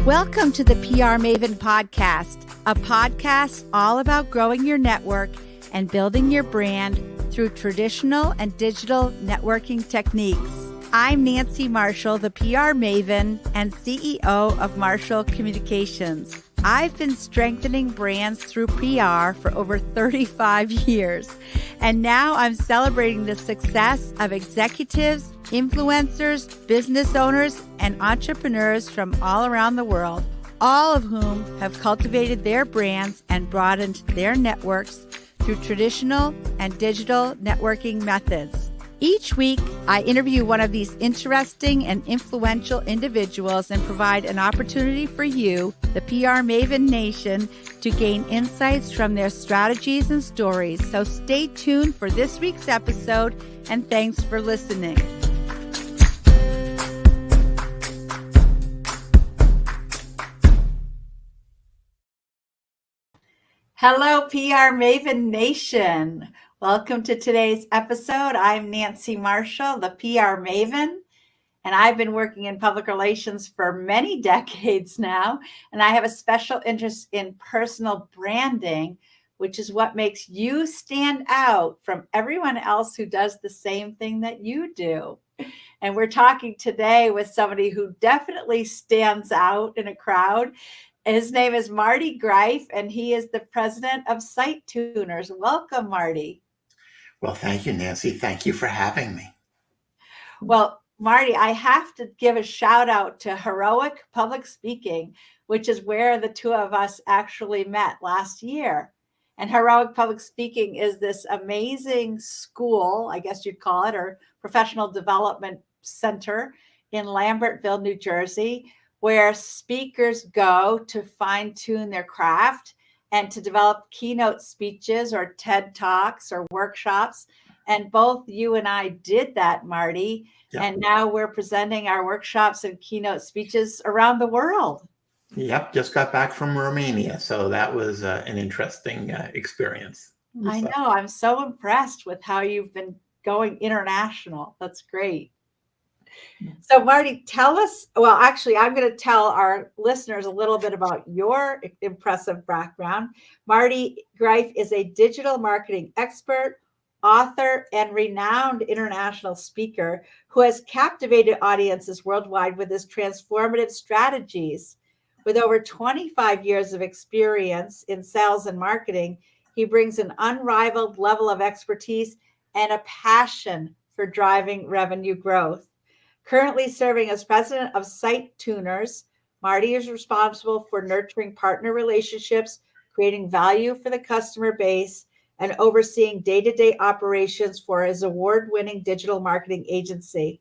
Welcome to the PR Maven Podcast, a podcast all about growing your network and building your brand through traditional and digital networking techniques. I'm Nancy Marshall, the PR Maven and CEO of Marshall Communications. I've been strengthening brands through PR for over 35 years, and now I'm celebrating the success of executives, influencers, business owners, and entrepreneurs from all around the world, all of whom have cultivated their brands and broadened their networks through traditional and digital networking methods. Each week, I interview one of these interesting and influential individuals and provide an opportunity for you, the PR Maven Nation, to gain insights from their strategies and stories. So stay tuned for this week's episode, and thanks for listening. Hello, PR Maven Nation. Welcome to today's episode. I'm Nancy Marshall, the PR Maven, and I've been working in public relations for many decades now, and I have a special interest in personal branding, which is what makes you stand out from everyone else who does the same thing that you do. And we're talking today with somebody who definitely stands out in a crowd. His name is Marty Greif, and he is the president of Site Tuners. Welcome, Marty. Well, thank you, Nancy. Thank you for having me. Well, Marty, I have to give a shout out to Heroic Public Speaking, which is where the two of us actually met last year. And Heroic Public Speaking is this amazing school, I guess you'd call it, or professional development center in Lambertville, New Jersey, where speakers go to fine-tune their craft and to develop keynote speeches or TED Talks or workshops. And both you and I did that, Marty. Yep. And now we're presenting our workshops and keynote speeches around the world. Yep, just got back from Romania. So that was an interesting experience. I know. I'm so impressed with how you've been going international. That's great. So Marty, tell us, well, actually, I'm going to tell our listeners a little bit about your impressive background. Marty Greif is a digital marketing expert, author, and renowned international speaker who has captivated audiences worldwide with his transformative strategies. With over 25 years of experience in sales and marketing, he brings an unrivaled level of expertise and a passion for driving revenue growth. Currently serving as president of Site Tuners, Marty is responsible for nurturing partner relationships, creating value for the customer base, and overseeing day-to-day operations for his award-winning digital marketing agency.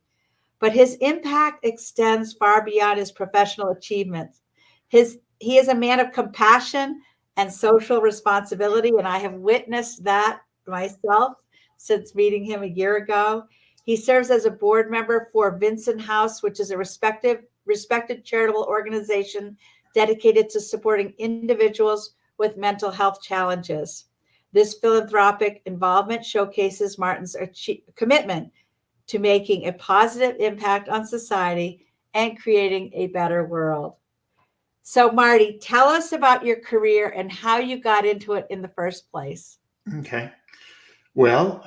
But his impact extends far beyond his professional achievements. He is a man of compassion and social responsibility, and I have witnessed that myself since meeting him a year ago. He serves as a board member for Vincent House, which is a respected charitable organization dedicated to supporting individuals with mental health challenges. This philanthropic involvement showcases Martin's commitment to making a positive impact on society and creating a better world. So, Marty, tell us about your career and how you got into it in the first place. Okay. Well,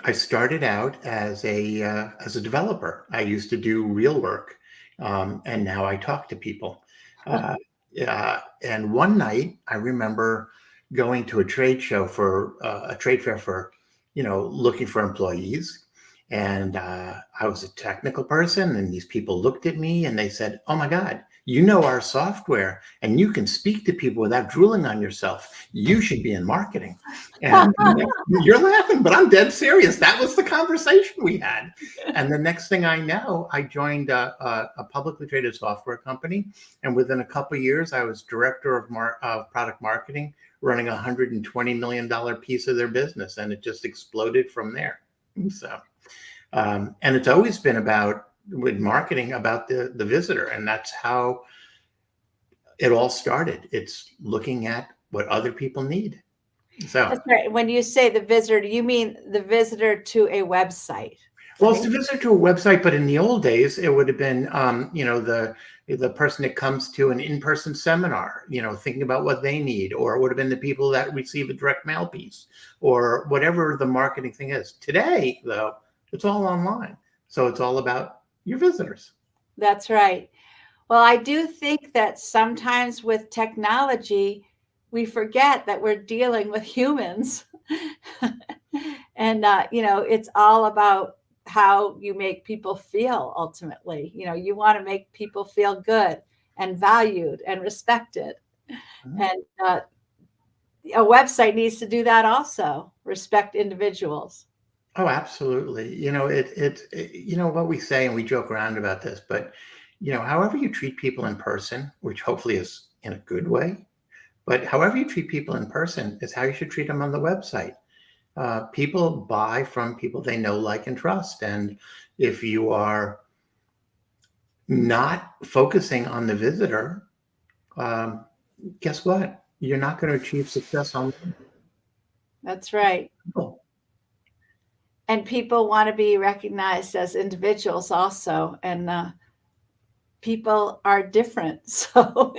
I started out as a developer. I used to do real work, and now I talk to people. And one night, I remember going to a trade show for a trade fair for, looking for employees. And I was a technical person, and these people looked at me and they said, "Oh my God, you know our software, and you can speak to people without drooling on yourself. You should be in marketing." And you're laughing, but I'm dead serious. That was the conversation we had. And the next thing I know, I joined a publicly traded software company. And within a couple of years, I was director of product marketing, running a $120 million piece of their business. And it just exploded from there. So, and it's always been with marketing about the visitor. And that's how it all started. It's looking at what other people need. So that's right. When you say the visitor, do you mean the visitor to a website? Well, it's to visit to a website, but in the old days, it would have been, the person that comes to an in-person seminar, thinking about what they need, or it would have been the people that receive a direct mail piece, or whatever the marketing thing is. Today, though, it's all online, so it's all about your visitors. That's right. Well, I do think that sometimes with technology, we forget that we're dealing with humans. And, it's all about how you make people feel ultimately. You want to make people feel good and valued and respected. Mhm. And a website needs to do that also, respect individuals. Oh, absolutely. What we say, and we joke around about this, but however you treat people in person, which hopefully is in a good way, but however you treat people in person is how you should treat them on the website. People buy from people they know, like, and trust. And if you are not focusing on the visitor, guess what? You're not going to achieve success online. That's right. And people want to be recognized as individuals also. And people are different. So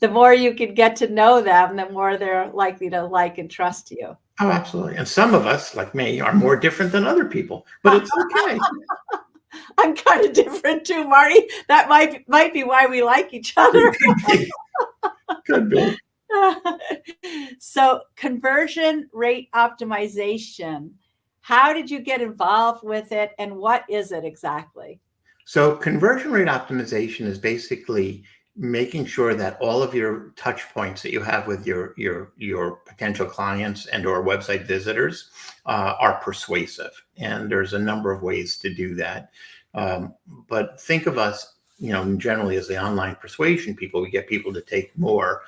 the more you can get to know them, the more they're likely to like and trust you. Oh, absolutely. And some of us, like me, are more different than other people, but it's okay. I'm kind of different too, Marty. That might be why we like each other. Could be. So conversion rate optimization. How did you get involved with it, and what is it exactly? So conversion rate optimization is basically making sure that all of your touch points that you have with your potential clients and or website visitors are persuasive. And there's a number of ways to do that. But think of us, generally as the online persuasion people. We get people to take more.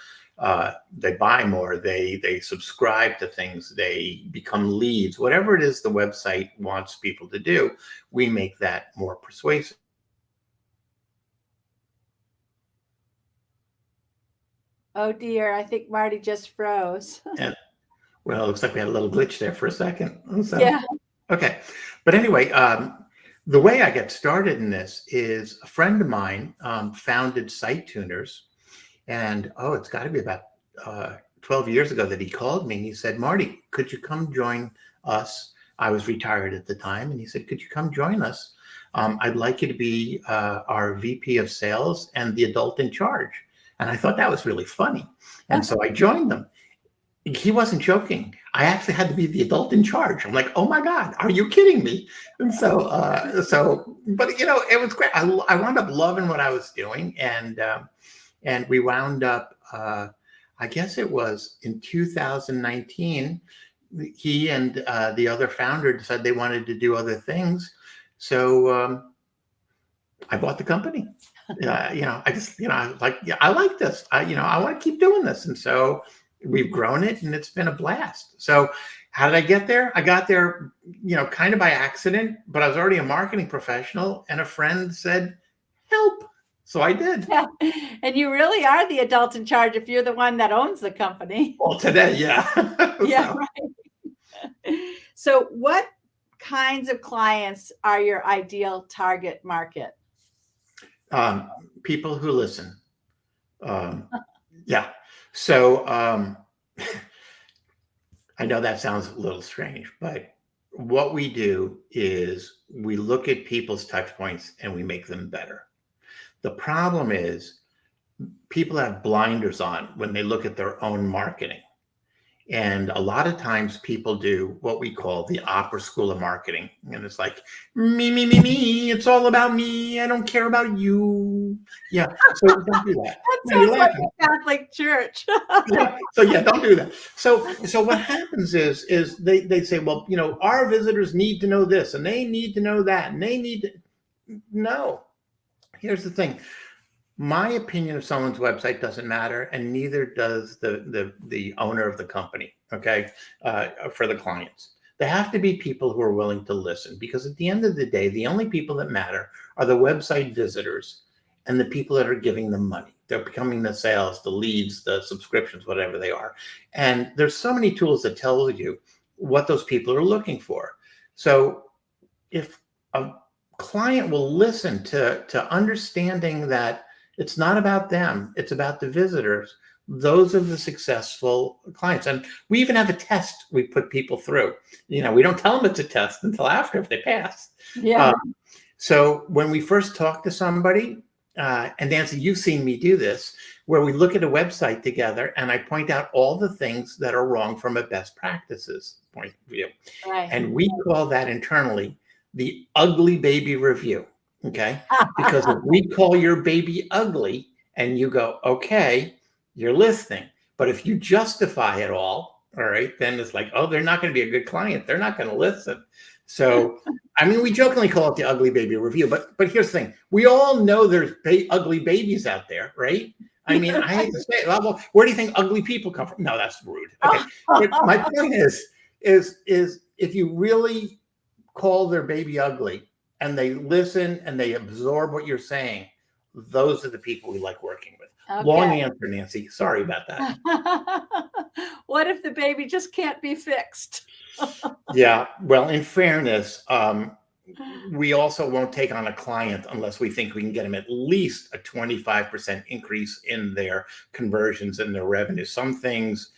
They buy more, they subscribe to things, they become leads, whatever it is the website wants people to do, we make that more persuasive. Oh dear, I think Marty just froze. And well, it looks like we had a little glitch there for a second. So, Yeah. Okay. But anyway, the way I got started in this is a friend of mine founded Site Tuners. And it's got to be about 12 years ago that he called me and he said, Marty, could you come join us? I was retired at the time. And he said, could you come join us? I'd like you to be our VP of sales and the adult in charge. And I thought that was really funny. And so I joined them. He wasn't joking. I actually had to be the adult in charge. I'm like, oh my God, are you kidding me? And but it was great. I wound up loving what I was doing. And we wound up, I guess it was in 2019, he and the other founder decided they wanted to do other things. So I bought the company. I like this. I want to keep doing this. And so we've grown it and it's been a blast. So how did I get there? I got there, kind of by accident, but I was already a marketing professional and a friend said, help. So I did. Yeah. And you really are the adult in charge if you're the one that owns the company. Well, today, yeah. Yeah, right. So what kinds of clients are your ideal target market? People who listen. Yeah. So I know that sounds a little strange, but what we do is we look at people's touch points and we make them better. The problem is people have blinders on when they look at their own marketing. And a lot of times people do what we call the opera school of marketing. And it's like, me, me, me, me. It's all about me. I don't care about you. Yeah. So don't do that. That sounds like a Catholic church. Yeah. So yeah, don't do that. So what happens is they say, well, our visitors need to know this and they need to know that. And they need to know. Here's the thing. My opinion of someone's website doesn't matter, and neither does the owner of the company, okay, for the clients. They have to be people who are willing to listen, because at the end of the day, the only people that matter are the website visitors and the people that are giving them money. They're becoming the sales, the leads, the subscriptions, whatever they are. And there's so many tools that tell you what those people are looking for. So if a client will listen to understanding that it's not about them, it's about the visitors. Those are the successful clients. And we even have a test we put people through. We don't tell them it's a test until after if they pass. Yeah. So when we first talk to somebody, and Nancy, you've seen me do this, where we look at a website together and I point out all the things that are wrong from a best practices point of view. Right. And we call that internally the ugly baby review. Okay. Because if we call your baby ugly and you go, okay, you're listening. But if you justify it all right, then it's like, oh, they're not going to be a good client. They're not going to listen. So, we jokingly call it the ugly baby review, but here's the thing. We all know there's ugly babies out there, right? I hate to say it. Well, where do you think ugly people come from? No, that's rude. Okay. But my point is if you really call their baby ugly and they listen and they absorb what you're saying, those are the people we like working with. Okay. Long answer, Nancy. Sorry about that. What if the baby just can't be fixed? Yeah. Well, in fairness, we also won't take on a client unless we think we can get them at least a 25% increase in their conversions and their revenue. Some things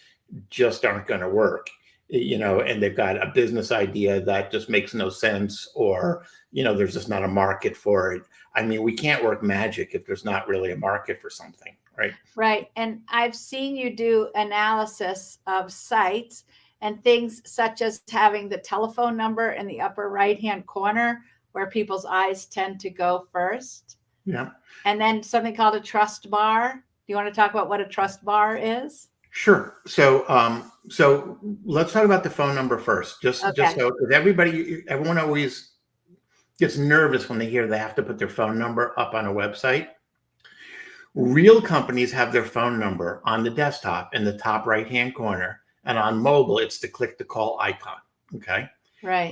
just aren't going to work, and they've got a business idea that just makes no sense, or, there's just not a market for it. We can't work magic if there's not really a market for something, right? Right. And I've seen you do analysis of sites and things such as having the telephone number in the upper right-hand corner where people's eyes tend to go first. Yeah. And then something called a trust bar. Do you want to talk about what a trust bar is? Sure. So let's talk about the phone number first. Just so everyone always gets nervous when they hear they have to put their phone number up on a website. Real companies have their phone number on the desktop in the top right-hand corner. And on mobile, it's the click to call icon. Okay. Right.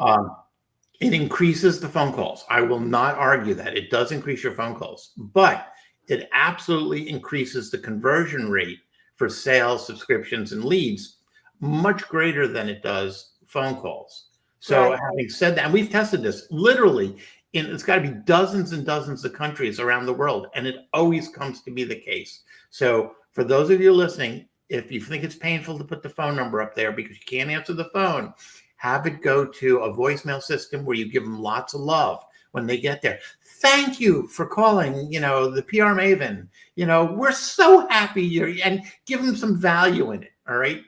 It increases the phone calls. I will not argue that. It does increase your phone calls, but it absolutely increases the conversion rate for sales, subscriptions, and leads much greater than it does phone calls. So having said that, and we've tested this literally it's got to be dozens and dozens of countries around the world, and it always comes to be the case. So for those of you listening, if you think it's painful to put the phone number up there because you can't answer the phone, have it go to a voicemail system where you give them lots of love when they get there. Thank you for calling, the PR Maven. We're so happy you're, and give them some value in it. All right.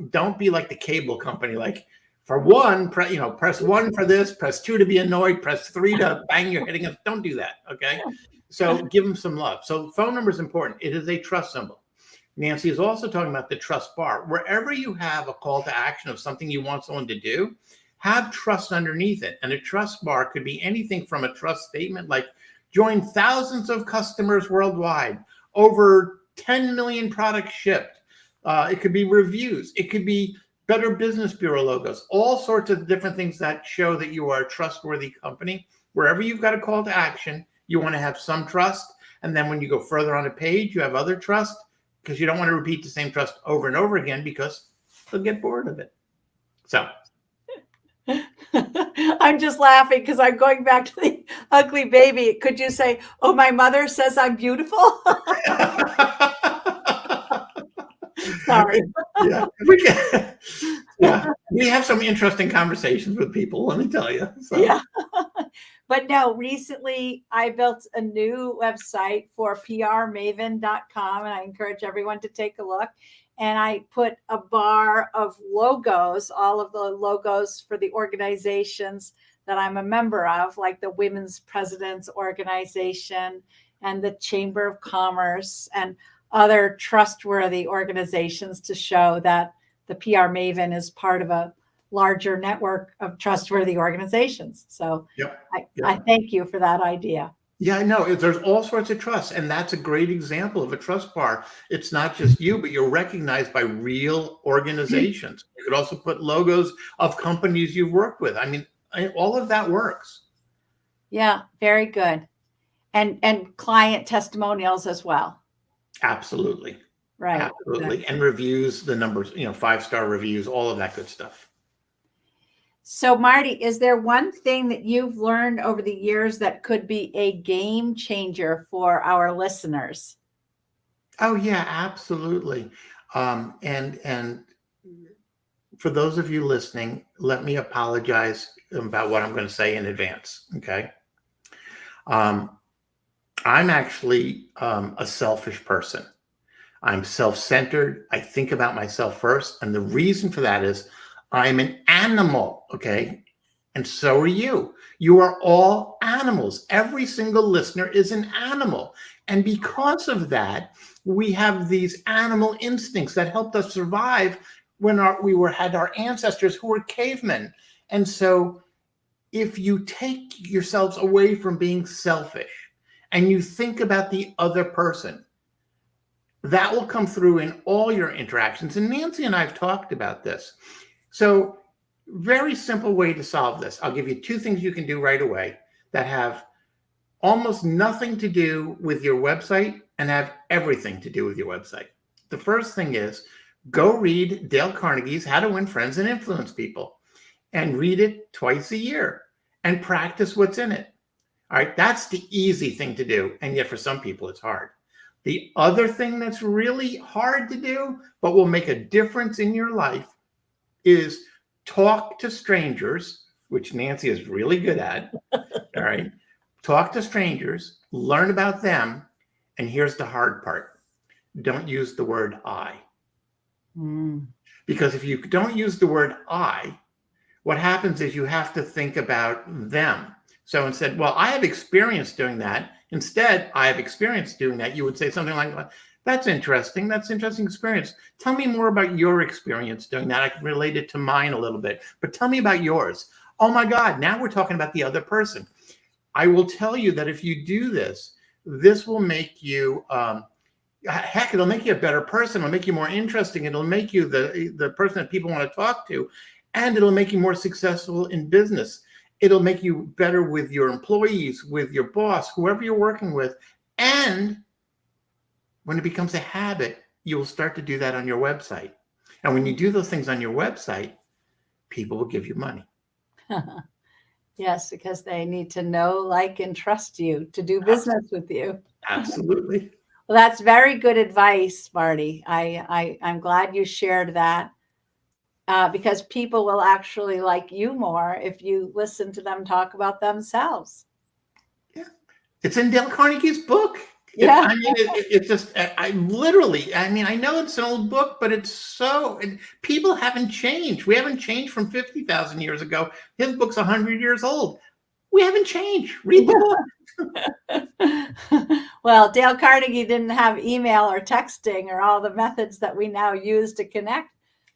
Don't be like the cable company, like for one, press 1 for this, press 2 to be annoyed, press 3 to bang your head against. Don't do that. Okay. So give them some love. So phone number is important. It is a trust symbol. Nancy is also talking about the trust bar. Wherever you have a call to action of something you want someone to do, have trust underneath it. And a trust bar could be anything from a trust statement like join thousands of customers worldwide, over 10 million products shipped. It could be reviews. It could be Better Business Bureau logos, all sorts of different things that show that you are a trustworthy company. Wherever you've got a call to action, you want to have some trust. And then when you go further on a page, you have other trust, because you don't want to repeat the same trust over and over again because they'll get bored of it. So I'm just laughing because I'm going back to the ugly baby. Could you say, oh, my mother says I'm beautiful? Sorry. We have some interesting conversations with people, let me tell you. So. Yeah. But no, recently I built a new website for prmaven.com, and I encourage everyone to take a look. And I put a bar of logos, all of the logos for the organizations that I'm a member of, like the Women's Presidents Organization and the Chamber of Commerce and other trustworthy organizations to show that the PR Maven is part of a larger network of trustworthy organizations. So I thank you for that idea. Yeah, I know. There's all sorts of trust, and that's a great example of a trust bar. It's not just you, but you're recognized by real organizations. You could also put logos of companies you've worked with. All of that works. Yeah, very good. And client testimonials as well. Absolutely. Right. Absolutely. And reviews, the numbers, 5-star reviews, all of that good stuff. So, Marty, is there one thing that you've learned over the years that could be a game changer for our listeners? Oh yeah, absolutely. And for those of you listening, let me apologize about what I'm going to say in advance. Okay. Um, I'm actually a selfish person. I'm self-centered. I think about myself first. And the reason for that is I'm an animal. Okay. And so are you. You are all animals. Every single listener is an animal. And because of that, we have these animal instincts that helped us survive when had our ancestors who were cavemen. And so if you take yourselves away from being selfish and you think about the other person, that will come through in all your interactions. And Nancy and I have talked about this. So very simple way to solve this. I'll give you two things you can do right away that have almost nothing to do with your website and have everything to do with your website. The first thing is go read Dale Carnegie's How to Win Friends and Influence People and read it twice a year and practice what's in it. All right, that's the easy thing to do. And yet for some people, it's hard. The other thing that's really hard to do, but will make a difference in your life is talk to strangers, which Nancy is really good at. All right. Talk to strangers, learn about them. And here's the hard part. Don't use the word I. Because if you don't use the word I, what happens is you have to think about them. So instead, well, I have experience doing that. Instead, I have experience doing that. You would say something like, that's interesting. That's an interesting experience. Tell me more about your experience doing that. I can relate it to mine a little bit, but tell me about yours. Oh my God, now we're talking about the other person. I will tell you that if you do this, this will make you, heck, it'll make you a better person. It'll make you more interesting. It'll make you the person that people want to talk to, and it'll make you more successful in business. It'll make you better with your employees, with your boss, whoever you're working with. And when it becomes a habit, you'll start to do that on your website. And when you do those things on your website, people will give you money. Yes, because they need to know, like, and trust you to do business with you. Absolutely. Well, that's very good advice, Marty. I'm glad you shared that. Because people will actually like you more if you listen to them talk about themselves. Yeah, it's in Dale Carnegie's book. Yeah, It's just, I know it's an old book, but people haven't changed. We haven't changed from 50,000 years ago. His book's 100 years old. We haven't changed. Read the book. Well, Dale Carnegie didn't have email or texting or all the methods that we now use to connect.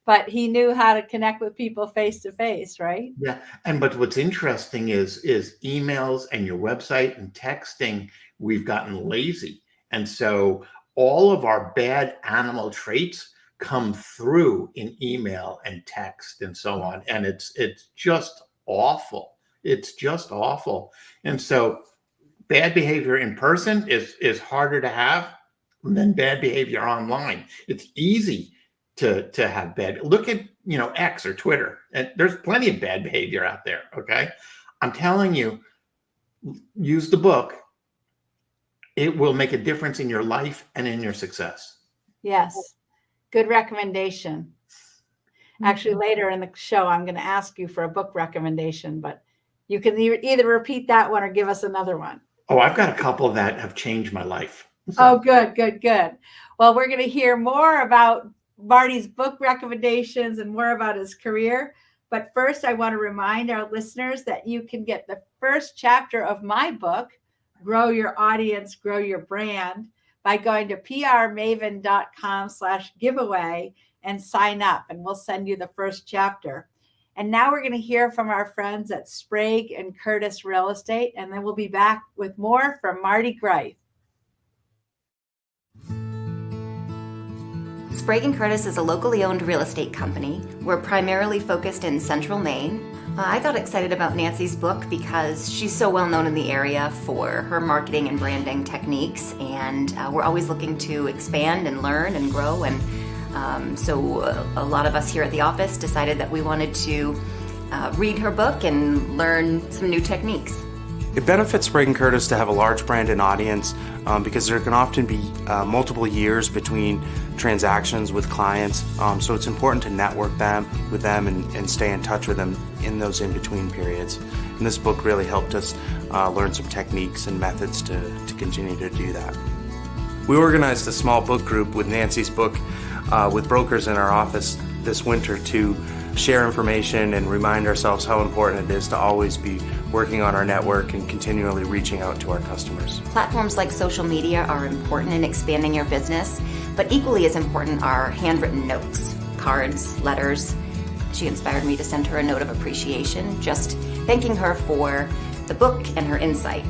But he knew how to connect with people face to face, right? Yeah. But what's interesting is emails and your website and texting, we've gotten lazy. And so all of our bad animal traits come through in email and text and so on. And it's just awful. It's just awful. And so bad behavior in person is harder to have than bad behavior online. It's easy to have bad. Look at, X or Twitter, and there's plenty of bad behavior out there. Okay. I'm telling you, use the book. It will make a difference in your life and in your success. Yes. Good recommendation. Actually, later in the show, I'm going to ask you for a book recommendation, but you can either repeat that one or give us another one. Oh, I've got a couple that have changed my life. So. Oh, good. Well, we're going to hear more about Marty's book recommendations and more about his career. But first, I want to remind our listeners that you can get the first chapter of my book, Grow Your Audience, Grow Your Brand, by going to prmaven.com/giveaway and sign up, and we'll send you the first chapter. And now we're going to hear from our friends at Sprague and Curtis Real Estate, and then we'll be back with more from Marty Greif. Sprague & Curtis is a locally owned real estate company. We're primarily focused in central Maine. I got excited about Nancy's book because she's so well known in the area for her marketing and branding techniques, and we're always looking to expand and learn and grow. And so a lot of us here at the office decided that we wanted to read her book and learn some new techniques. It benefits Sprague & Curtis to have a large brand and audience because there can often be multiple years between transactions with clients. So it's important to network with them and stay in touch with them in those in-between periods. And this book really helped us learn some techniques and methods to continue to do that. We organized a small book group with Nancy's book with brokers in our office this winter to share information and remind ourselves how important it is to always be working on our network and continually reaching out to our customers. Platforms like social media are important in expanding your business, but equally as important are handwritten notes, cards, letters. She inspired me to send her a note of appreciation, just thanking her for the book and her insight.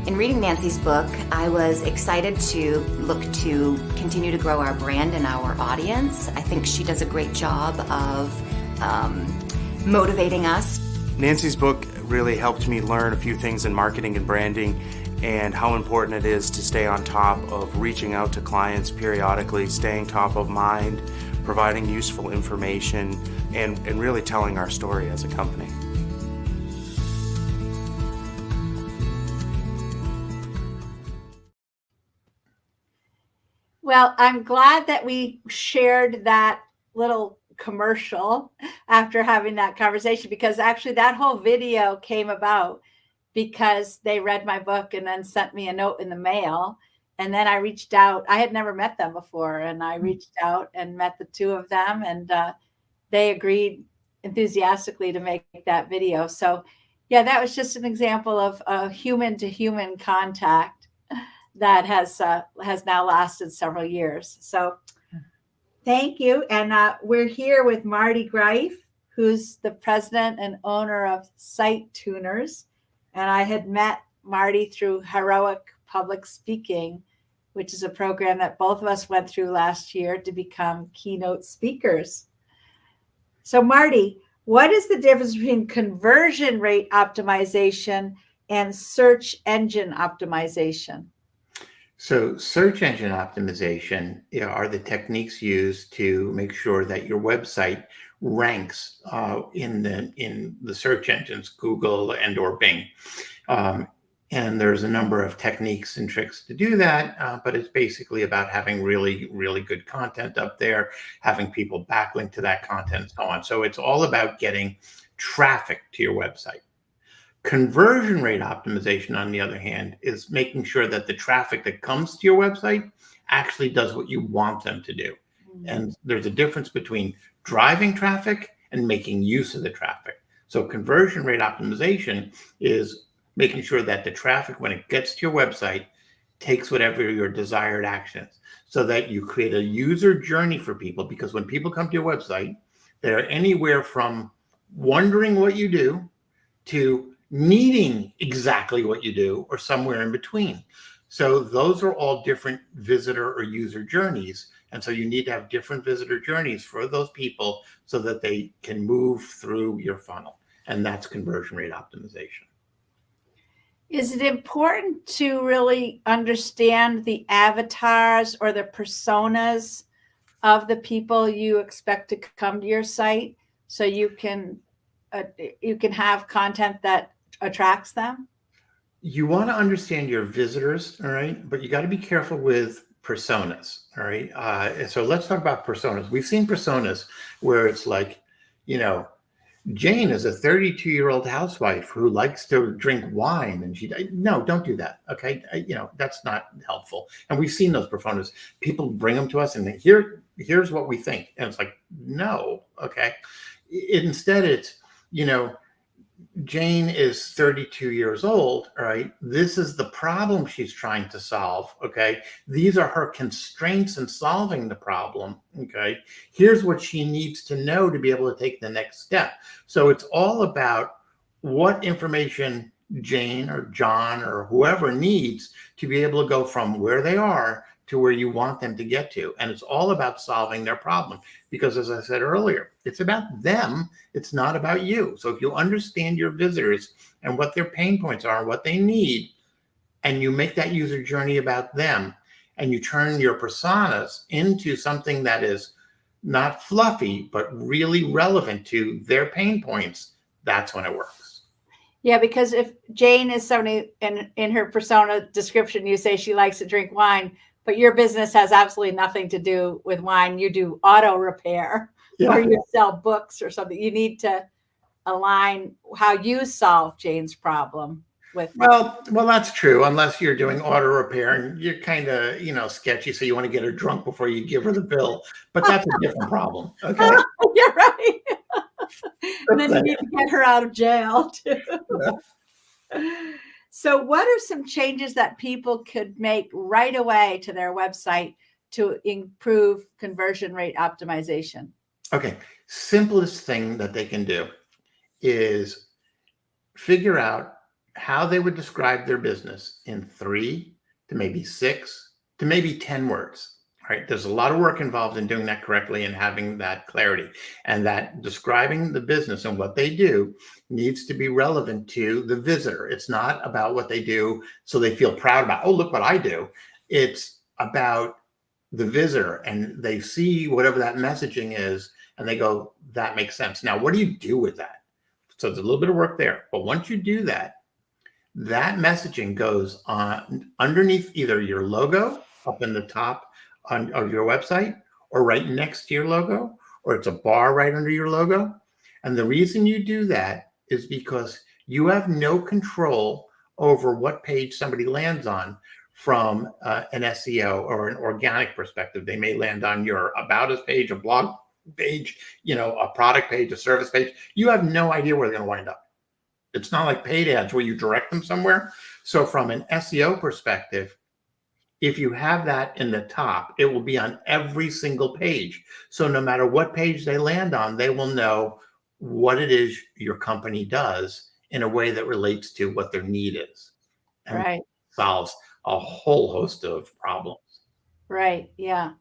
In reading Nancy's book, I was excited to look to continue to grow our brand and our audience. I think she does a great job of motivating us. Nancy's book really helped me learn a few things in marketing and branding and how important it is to stay on top of reaching out to clients periodically, staying top of mind, providing useful information, and really telling our story as a company. Well, I'm glad that we shared that little commercial after having that conversation, because actually that whole video came about because they read my book and then sent me a note in the mail. And then I reached out. I had never met them before. And I reached out and met the two of them, and they agreed enthusiastically to make that video. So yeah, that was just an example of a human to human contact that has now lasted several years. So thank you. And we're here with Marty Greif, who's the president and owner of Site Tuners. And I had met Marty through Heroic Public Speaking, which is a program that both of us went through last year to become keynote speakers. So Marty, what is the difference between conversion rate optimization and search engine optimization? So search engine optimization are the techniques used to make sure that your website ranks in the search engines, Google and or Bing. And there's a number of techniques and tricks to do that, but it's basically about having really, really good content up there, having people backlink to that content and so on. So it's all about getting traffic to your website. Conversion rate optimization, on the other hand, is making sure that the traffic that comes to your website actually does what you want them to do. And there's a difference between driving traffic and making use of the traffic. So conversion rate optimization is making sure that the traffic, when it gets to your website, takes whatever your desired action is, so that you create a user journey for people. Because when people come to your website, they're anywhere from wondering what you do to needing exactly what you do, or somewhere in between. So those are all different visitor or user journeys. And so you need to have different visitor journeys for those people so that they can move through your funnel. And that's conversion rate optimization. Is it important to really understand the avatars or the personas of the people you expect to come to your site so you can have content that attracts them? You want to understand your visitors, all right? But you got to be careful with personas, all right? So let's talk about personas. We've seen personas where it's like, Jane is a 32-year-old housewife who likes to drink wine, and no, don't do that, okay? That's not helpful. And we've seen those personas. People bring them to us, and here's what we think, and it's like, no, okay? Instead, it's Jane is 32 years old, all right? This is the problem she's trying to solve, okay? These are her constraints in solving the problem, okay? Here's what she needs to know to be able to take the next step. So it's all about what information Jane or John or whoever needs to be able to go from where they are to where you want them to get to. And it's all about solving their problem. Because as I said earlier, it's about them. It's not about you. So if you understand your visitors and what their pain points are and what they need, and you make that user journey about them, and you turn your personas into something that is not fluffy, but really relevant to their pain points, that's when it works. Yeah, because if Jane is somebody in her persona description, you say she likes to drink wine, but your business has absolutely nothing to do with wine. You do auto repair or you sell books or something. You need to align how you solve Jane's problem with. Well, that's true. Unless you're doing auto repair and you're kind of, sketchy. So you want to get her drunk before you give her the bill, but that's a different problem. Okay. You're right. And then you need to get her out of jail too. Yeah. So what are some changes that people could make right away to their website to improve conversion rate optimization? Okay. Simplest thing that they can do is figure out how they would describe their business in 3 to maybe 6 to maybe 10 words. Right? There's a lot of work involved in doing that correctly and having that clarity, and that describing the business and what they do needs to be relevant to the visitor. It's not about what they do so they feel proud about, oh, look what I do. It's about the visitor, and they see whatever that messaging is and they go, that makes sense. Now, what do you do with that? So there's a little bit of work there, but once you do that, that messaging goes on underneath either your logo up in the top of your website, or right next to your logo, or it's a bar right under your logo. And the reason you do that is because you have no control over what page somebody lands on from an SEO or an organic perspective. They may land on your About Us page, a blog page, a product page, a service page. You have no idea where they're going to wind up. It's not like paid ads where you direct them somewhere. So from an SEO perspective, if you have that in the top, it will be on every single page. So no matter what page they land on, they will know what it is your company does in a way that relates to what their need is. And right. Solves a whole host of problems. Right. Yeah.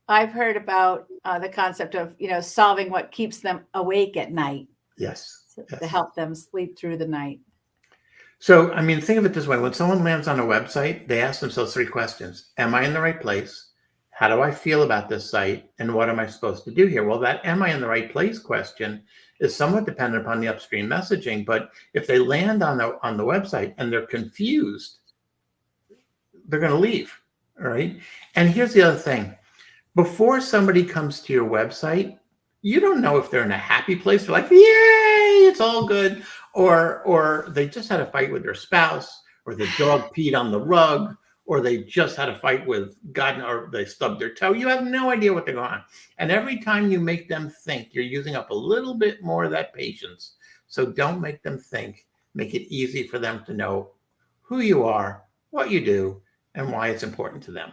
I've heard about the concept of, solving what keeps them awake at night. Yes. To help them sleep through the night. So, think of it this way. When someone lands on a website, they ask themselves 3 questions. Am I in the right place? How do I feel about this site? And what am I supposed to do here? Well, that am I in the right place question is somewhat dependent upon the upstream messaging. But if they land on the website and they're confused, they're going to leave. All right. And here's the other thing. Before somebody comes to your website, you don't know if they're in a happy place. They're like, yay, it's all good. Or they just had a fight with their spouse, or the dog peed on the rug, or they just had a fight with God, or they stubbed their toe. You have no idea what they're going on. And every time you make them think, you're using up a little bit more of that patience. So don't make them think. Make it easy for them to know who you are, what you do, and why it's important to them.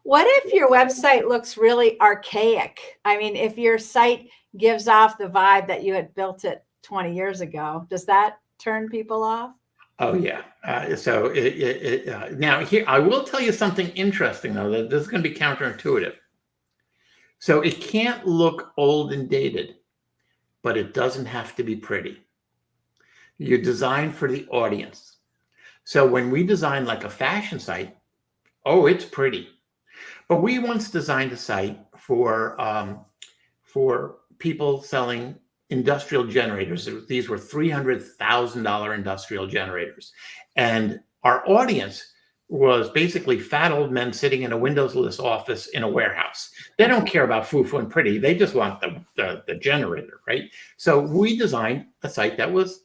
What if your website looks really archaic? If your site gives off the vibe that you had built it 20 years ago, does that turn people off? Oh, yeah. Now here, I will tell you something interesting, though, that this is going to be counterintuitive. So it can't look old and dated, but it doesn't have to be pretty. You're designed for the audience. So when we design like a fashion site, it's pretty. But we once designed a site for people selling industrial generators. These were $300,000 industrial generators. And our audience was basically fat old men sitting in a windowless office in a warehouse. They don't care about foo-foo and pretty. They just want the generator, right? So we designed a site that was,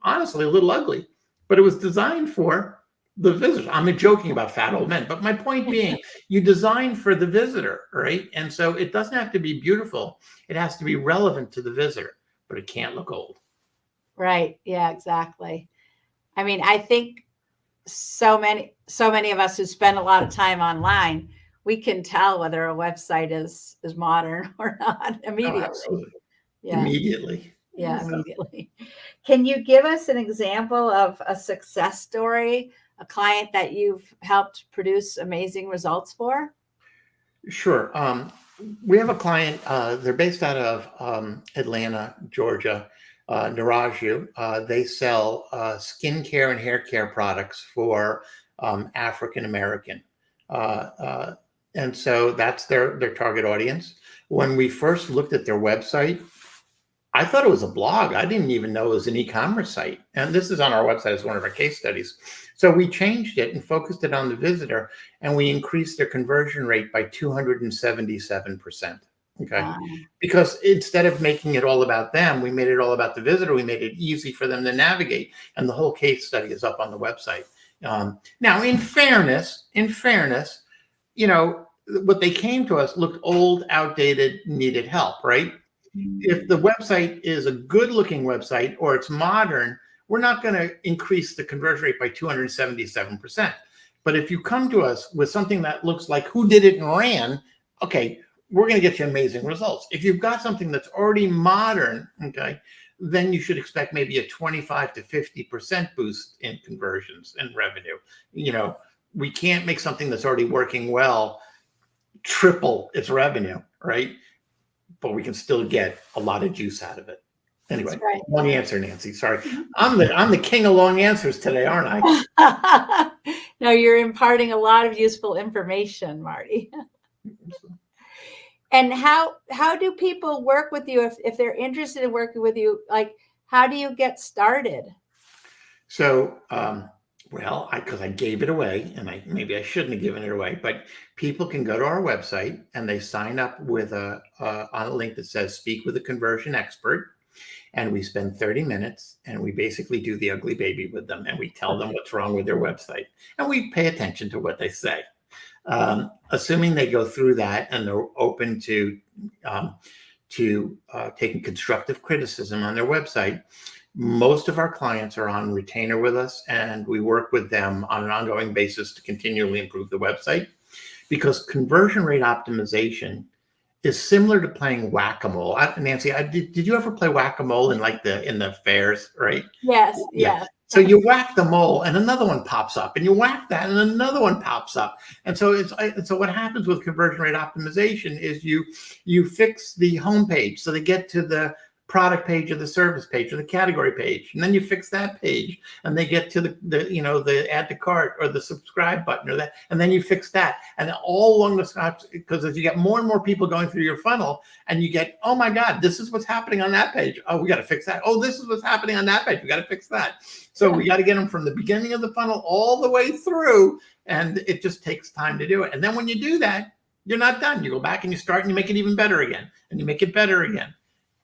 honestly, a little ugly, but it was designed for the visitor. I'm joking about fat old men, but my point being, you design for the visitor, right? And so it doesn't have to be beautiful. It has to be relevant to the visitor, but it can't look old. Right. Yeah, exactly. I think so many of us who spend a lot of time online, we can tell whether a website is modern or not immediately. Absolutely. Yeah. Immediately. Yeah, immediately. Can you give us an example of a success story, a client that you've helped produce amazing results for? Sure. We have a client, they're based out of Atlanta, Georgia, Naraju. They sell skincare and hair care products for African American. And so that's their target audience. When we first looked at their website, I thought it was a blog. I didn't even know it was an e-commerce site. And this is on our website as one of our case studies. So we changed it and focused it on the visitor, and we increased their conversion rate by 277%. Okay. Wow. Because instead of making it all about them, we made it all about the visitor. We made it easy for them to navigate. And the whole case study is up on the website. Now, in fairness, what they came to us looked old, outdated, needed help, right? If the website is a good looking website or it's modern, we're not going to increase the conversion rate by 277%. But if you come to us with something that looks like who did it and ran, okay, we're going to get you amazing results. If you've got something that's already modern, okay, then you should expect maybe a 25 to 50% boost in conversions and revenue. We can't make something that's already working well triple its revenue, right? But we can still get a lot of juice out of it. Anyway, right. Long answer, Nancy. Sorry. I'm the king of long answers today, aren't I? No, you're imparting a lot of useful information, Marty. And how do people work with you if they're interested in working with you? Like, how do you get started? So, because I gave it away, and maybe I shouldn't have given it away, but people can go to our website and they sign up with on a link that says "Speak with a Conversion Expert," and we spend 30 minutes and we basically do the ugly baby with them, and we tell them what's wrong with their website, and we pay attention to what they say. Assuming they go through that and they're open to taking constructive criticism on their website. Most of our clients are on retainer with us, and we work with them on an ongoing basis to continually improve the website, because conversion rate optimization is similar to playing whack-a-mole. Nancy, did you ever play whack-a-mole in the fairs, right? Yes. Yeah. So you whack the mole and another one pops up, and you whack that and another one pops up. And so what happens with conversion rate optimization is you fix the homepage so they get to the product page or the service page or the category page, and then you fix that page and they get to the add to cart or the subscribe button or that, and then you fix that, and all along the steps, because as you get more and more people going through your funnel and you get, oh my God, this is what's happening on that page, oh, we got to fix that, oh, this is what's happening on that page, we got to fix that. So we got to get them from the beginning of the funnel all the way through, and it just takes time to do it. And then when you do that, you're not done. You go back and you start and you make it even better again, and you make it better again.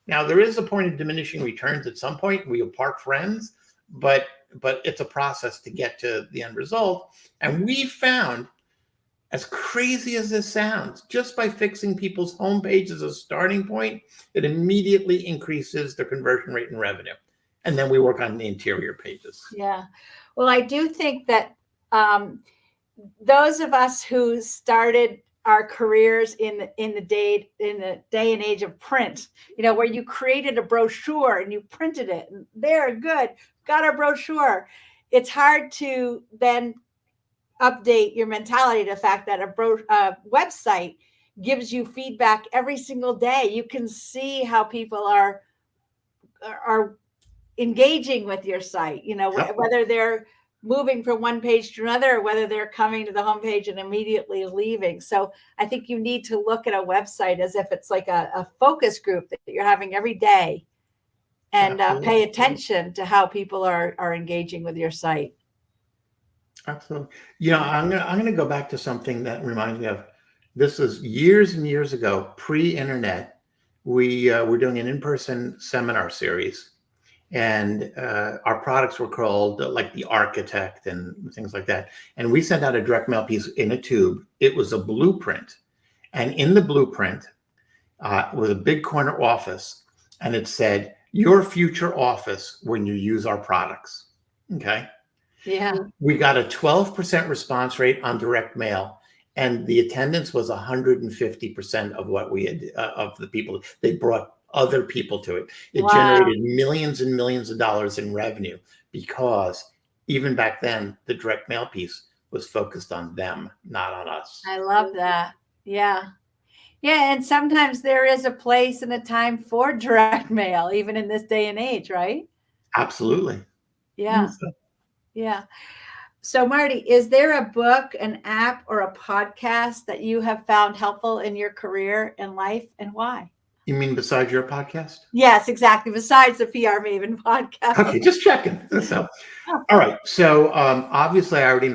Now, there is a point of diminishing returns at some point. We'll part friends, but it's a process to get to the end result. And we found, as crazy as this sounds, just by fixing people's homepage as a starting point, it immediately increases their conversion rate and revenue. And then we work on the interior pages. Yeah. Well, I do think that those of us who started our careers in the day and age of print, where you created a brochure and you printed it, and there, good, got our brochure. It's hard to then update your mentality to the fact that a website gives you feedback every single day. You can see how people are engaging with your site, whether they're moving from one page to another, or whether they're coming to the homepage and immediately leaving. So I think you need to look at a website as if it's like a focus group that you're having every day, and pay attention to how people are engaging with your site. Absolutely. I'm gonna go back to something that reminds me of, this was years and years ago, pre-internet. We were doing an in-person seminar series, and our products were called like the Architect and things like that. And we sent out a direct mail piece in a tube. It was a blueprint, and in the blueprint was a big corner office, and it said, "Your future office when you use our products." Okay. Yeah. We got a 12% response rate on direct mail, and the attendance was 150% of what we had of the people. They brought other people to it. It generated millions and millions of dollars in revenue, because even back then, the direct mail piece was focused on them, not on us. I love that. Yeah. Yeah. And sometimes there is a place and a time for direct mail, even in this day and age, right? Absolutely. Yeah. Yeah. So, Marty, is there a book, an app, or a podcast that you have found helpful in your career and life, and why? You mean besides your podcast? Yes, exactly. Besides the PR Maven podcast. Okay, just checking. So, all right. So obviously, I already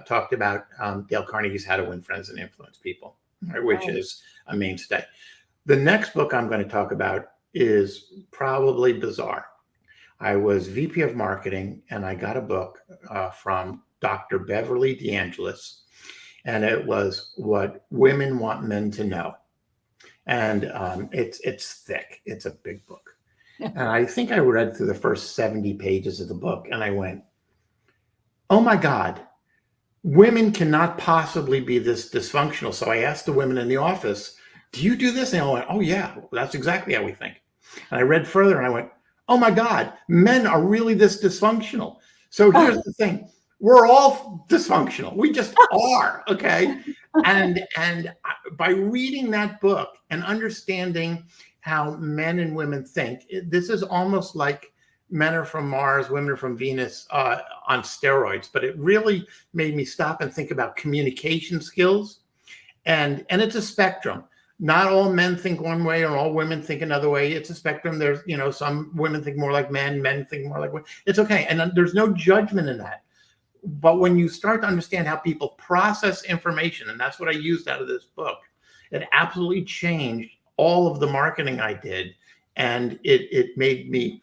talked about Dale Carnegie's How to Win Friends and Influence People, right, which is a mainstay. The next book I'm going to talk about is probably bizarre. I was VP of Marketing, and I got a book from Dr. Beverly DeAngelis, and it was What Women Want Men to Know. And it's thick. It's a big book. And I think I read through the first 70 pages of the book, and I went, oh my God, women cannot possibly be this dysfunctional. So I asked the women in the office, do you do this? And I went, oh yeah, that's exactly how we think. And I read further and I went, oh my God, men are really this dysfunctional. So here's the thing. We're all dysfunctional. We just are, okay? And by reading that book and understanding how men and women think, this is almost like men are from Mars, women are from Venus on steroids. But it really made me stop and think about communication skills. And it's a spectrum. Not all men think one way or all women think another way. It's a spectrum. There's, some women think more like men think more like women. It's okay. And there's no judgment in that. But when you start to understand how people process information, and that's what I used out of this book, it absolutely changed all of the marketing I did. And it made me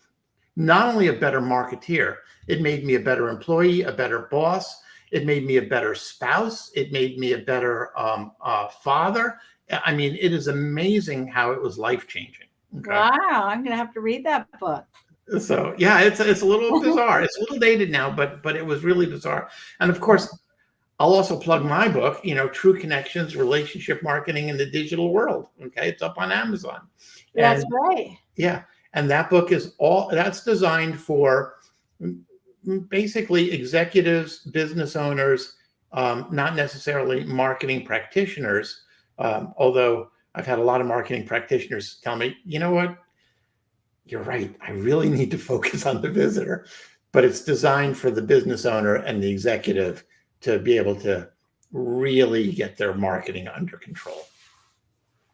not only a better marketeer, it made me a better employee, a better boss. It made me a better spouse. It made me a better father. I mean, it is amazing how it was life-changing. Okay? Wow, I'm going to have to read that book. So yeah, it's a little bizarre. It's a little dated now, but it was really bizarre. And of course, I'll also plug my book, True Connections, Relationship Marketing in the Digital World. Okay, it's up on Amazon. That's right. Yeah, and that book that's designed for basically executives, business owners, not necessarily marketing practitioners. Although I've had a lot of marketing practitioners tell me, you know what? You're right. I really need to focus on the visitor, but it's designed for the business owner and the executive to be able to really get their marketing under control.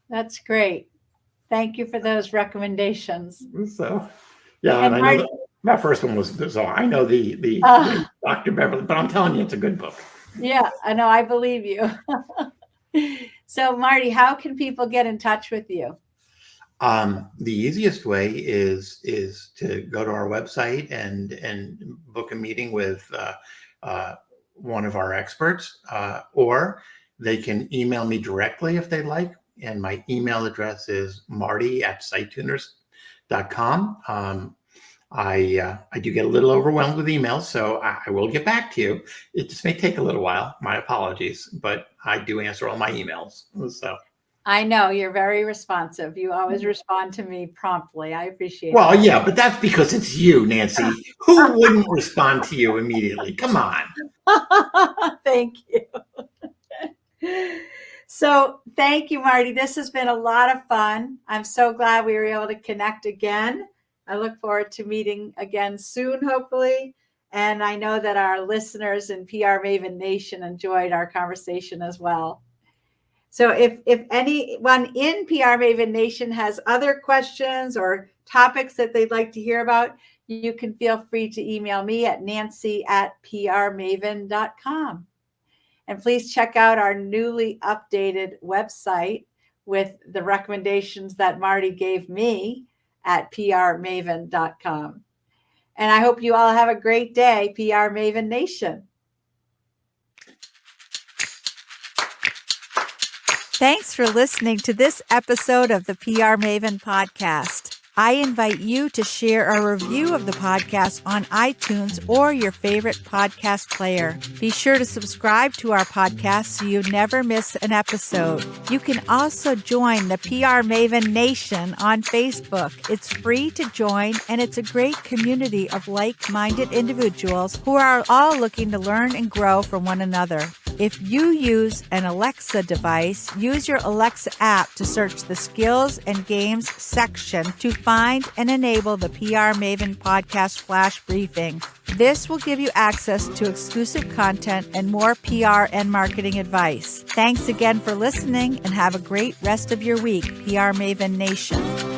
That's great. Thank you for those recommendations. So, yeah, and I know that first one was bizarre. I know the Dr. Beverly, but I'm telling you, it's a good book. Yeah, I know. I believe you. So, Marty, how can people get in touch with you? The easiest way is to go to our website and book a meeting with one of our experts, or they can email me directly if they like. And my email address is marty@sitetuners.com. I do get a little overwhelmed with emails, so I will get back to you. It just may take a little while. My apologies, but I do answer all my emails. So. I know you're very responsive. You always respond to me promptly. I appreciate it. Well, yeah, but that's because it's you, Nancy. Who wouldn't respond to you immediately? Come on. Thank you. So thank you, Marty. This has been a lot of fun. I'm so glad we were able to connect again. I look forward to meeting again soon, hopefully. And I know that our listeners in PR Maven Nation enjoyed our conversation as well. So if anyone in PR Maven Nation has other questions or topics that they'd like to hear about, you can feel free to email me at nancy@prmaven.com. And please check out our newly updated website with the recommendations that Marty gave me at prmaven.com. And I hope you all have a great day, PR Maven Nation. Thanks for listening to this episode of the PR Maven Podcast. I invite you to share a review of the podcast on iTunes or your favorite podcast player. Be sure to subscribe to our podcast so you never miss an episode. You can also join the PR Maven Nation on Facebook. It's free to join, and it's a great community of like-minded individuals who are all looking to learn and grow from one another. If you use an Alexa device, use your Alexa app to search the Skills and Games section to find and enable the PR Maven Podcast Flash Briefing. This will give you access to exclusive content and more PR and marketing advice. Thanks again for listening and have a great rest of your week, PR Maven Nation.